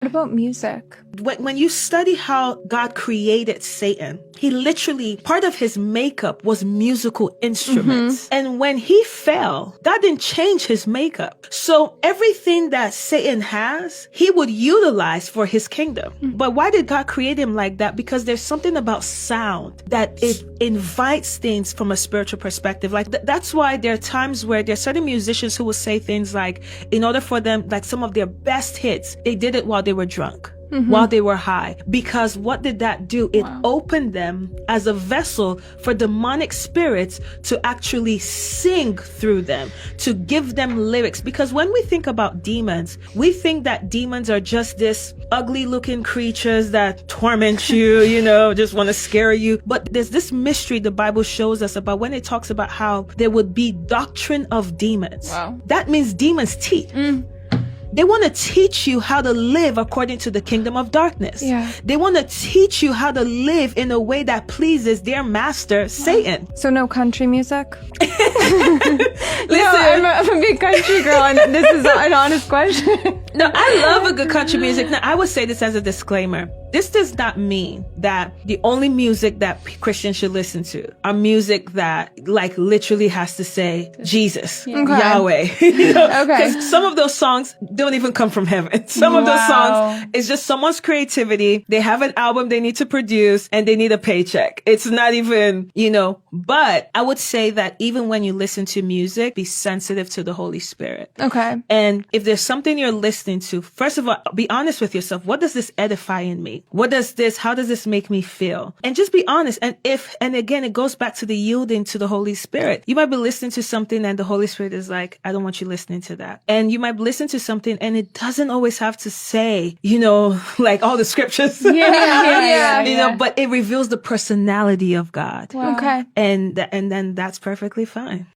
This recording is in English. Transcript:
What about music? When you study how God created Satan, he literally, part of his makeup was musical instruments. And when he fell, God didn't change his makeup. So everything that Satan has, he would utilize for his kingdom. But why did God create him like that? Because there's something about sound that it invites things from a spiritual perspective. Like that's why there are times where there are certain musicians who will say things like, in order for them, like some of their best hits, they did it while they were drunk. While they were high. Because what did that do? It opened them as a vessel for demonic spirits to actually sing through them, to give them lyrics. Because when we think about demons, we think that demons are just this ugly looking creatures that torment you, just want to scare you. But there's this mystery the Bible shows us about when it talks about how there would be doctrine of demons. Wow. That means demons teach. They want to teach you how to live according to the kingdom of darkness. Yeah. They want to teach you how to live in a way that pleases their master, Satan. So no country music? Listen, I'm a big country girl, and this is an honest question. No, I love a good country music. Now, I would say this as a disclaimer. This does not mean that the only music that Christians should listen to are music that like literally has to say Jesus, Yahweh. Because some of those songs don't even come from heaven. Some of those songs is just someone's creativity. They have an album they need to produce and they need a paycheck. It's not even, but I would say that even when you listen to music, be sensitive to the Holy Spirit. Okay. And if there's something you're listening to, first of all, be honest with yourself. What does this edify in me? How does this make me feel? And just be honest. And again, it goes back to the yielding to the Holy Spirit. You might be listening to something and the Holy Spirit is like, I don't want you listening to that. And you might listen to something and it doesn't always have to say, like all the scriptures. But it reveals the personality of God. Wow. Okay. And then that's perfectly fine.